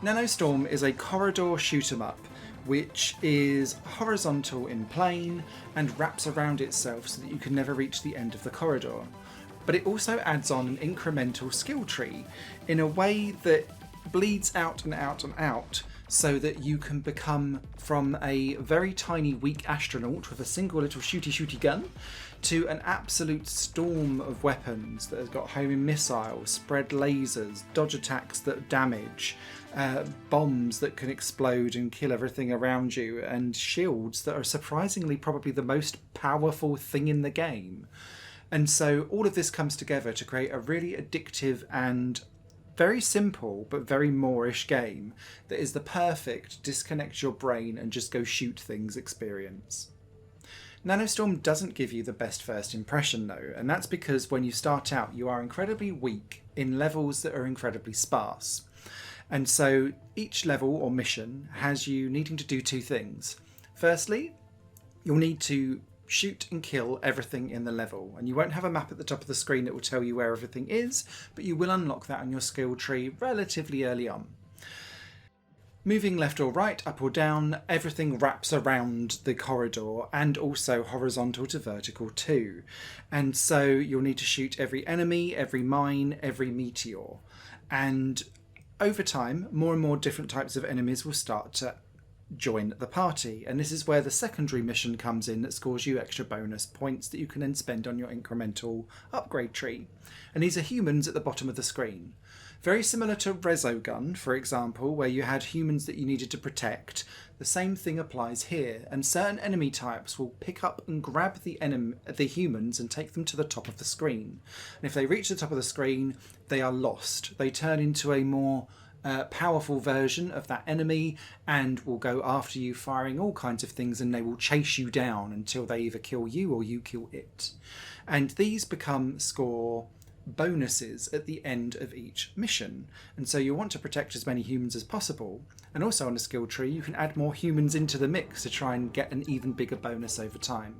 Nanostorm is a corridor shoot-'em-up, which is horizontal in plane and wraps around itself so that you can never reach the end of the corridor. But it also adds on an incremental skill tree in a way that bleeds out and out and out, so that you can become from a very tiny weak astronaut with a single little shooty gun to an absolute storm of weapons that has got homing missiles, spread lasers, dodge attacks that damage, bombs that can explode and kill everything around you, and shields that are surprisingly probably the most powerful thing in the game. And so all of this comes together to create a really addictive and very simple but very Moorish game that is the perfect disconnect your brain and just go shoot things experience. Nanostorm doesn't give you the best first impression though, and that's because when you start out you are incredibly weak in levels that are incredibly sparse. And so each level or mission has you needing to do two things. Firstly, you'll need to shoot and kill everything in the level, and you won't have a map at the top of the screen that will tell you where everything is, but you will unlock that on your skill tree relatively early on. Moving left or right, up or down, everything wraps around the corridor and also horizontal to vertical too. And so you'll need to shoot every enemy, every mine, every meteor. And over time, more and more different types of enemies will start to join the party, and this is where the secondary mission comes in that scores you extra bonus points that you can then spend on your incremental upgrade tree. And these are humans at the bottom of the screen. Very similar to Resogun, for example, where you had humans that you needed to protect. The same thing applies here, and certain enemy types will pick up and grab the humans and take them to the top of the screen. And if they reach the top of the screen, they are lost. They turn into a more powerful version of that enemy and will go after you, firing all kinds of things, and they will chase you down until they either kill you or you kill it. And these become score bonuses at the end of each mission, and so you want to protect as many humans as possible. And also on the skill tree you can add more humans into the mix to try and get an even bigger bonus over time.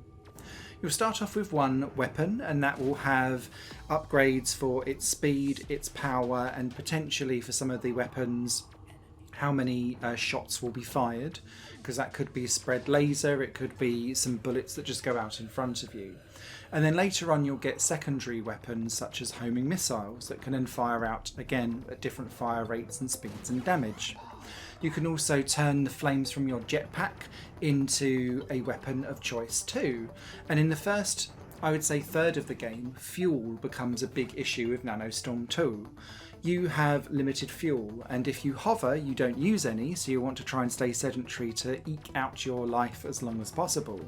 You'll start off with one weapon, and that will have upgrades for its speed, its power, and potentially for some of the weapons how many shots will be fired, because that could be spread laser, it could be some bullets that just go out in front of you. And then later on you'll get secondary weapons such as homing missiles that can then fire out again at different fire rates and speeds and damage. You can also turn the flames from your jetpack into a weapon of choice too. And in the first, I would say, third of the game, fuel becomes a big issue with Nanostorm 2. You have limited fuel, and if you hover, you don't use any, so you want to try and stay sedentary to eke out your life as long as possible.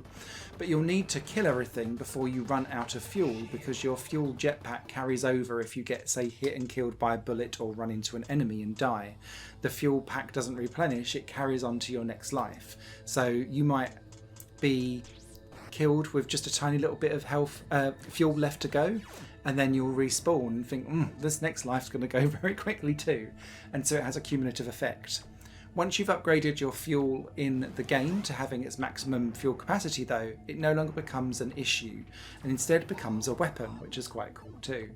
But you'll need to kill everything before you run out of fuel, because your fuel jetpack carries over if you get, say, hit and killed by a bullet or run into an enemy and die. The fuel pack doesn't replenish, it carries on to your next life. So you might be killed with just a tiny little bit of health, fuel left to go, and then you'll respawn and think, this next life's going to go very quickly too. And so it has a cumulative effect. Once you've upgraded your fuel in the game to having its maximum fuel capacity though, it no longer becomes an issue and instead becomes a weapon, which is quite cool too.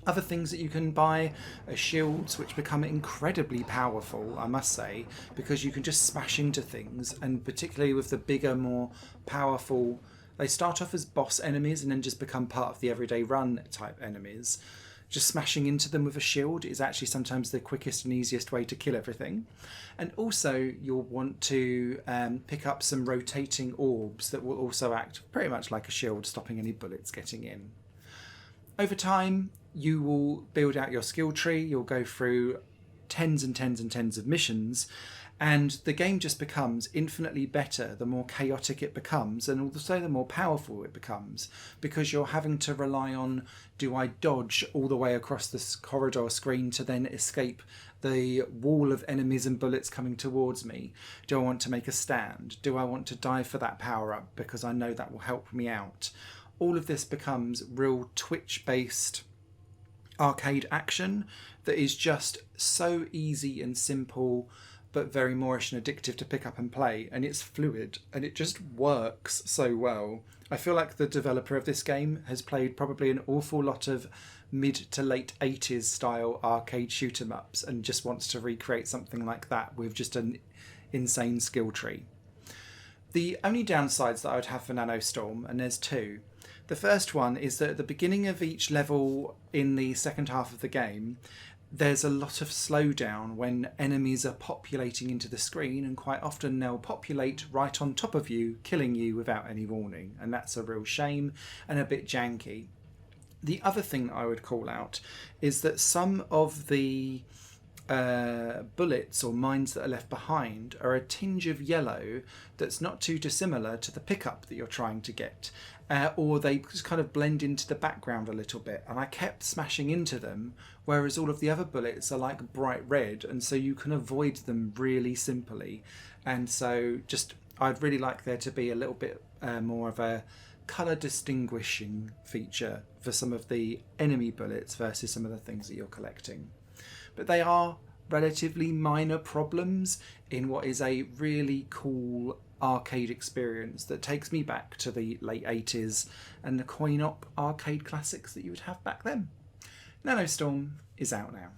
Other things that you can buy are shields, which become incredibly powerful, I must say, because you can just smash into things, and particularly with the bigger, more powerful, they start off as boss enemies and then just become part of the everyday run type enemies. Just smashing into them with a shield is actually sometimes the quickest and easiest way to kill everything. And also you'll want to pick up some rotating orbs that will also act pretty much like a shield, stopping any bullets getting in. Over time, you will build out your skill tree, you'll go through tens and tens and tens of missions, and the game just becomes infinitely better the more chaotic it becomes, and also the more powerful it becomes, because you're having to rely on, do I dodge all the way across this corridor screen to then escape the wall of enemies and bullets coming towards me? Do I want to make a stand? Do I want to dive for that power up because I know that will help me out? All of this becomes real Twitch-based arcade action that is just so easy and simple, but very Moorish and addictive to pick up and play, and it's fluid and it just works so well. I feel like the developer of this game has played probably an awful lot of mid to late 80s style arcade shoot 'em ups and just wants to recreate something like that with just an insane skill tree. The only downsides that I would have for Nanostorm, and there's two. The first one is that at the beginning of each level in the second half of the game, there's a lot of slowdown when enemies are populating into the screen, and quite often they'll populate right on top of you, killing you without any warning, and that's a real shame and a bit janky. The other thing that I would call out is that some of the bullets or mines that are left behind are a tinge of yellow that's not too dissimilar to the pickup that you're trying to get, or they just kind of blend into the background a little bit, and I kept smashing into them, whereas all of the other bullets are like bright red, and so you can avoid them really simply. And so just I'd really like there to be a little bit more of a colour distinguishing feature for some of the enemy bullets versus some of the things that you're collecting. But they are relatively minor problems in what is a really cool arcade experience that takes me back to the late 80s and the coin-op arcade classics that you would have back then. Nanostorm is out now.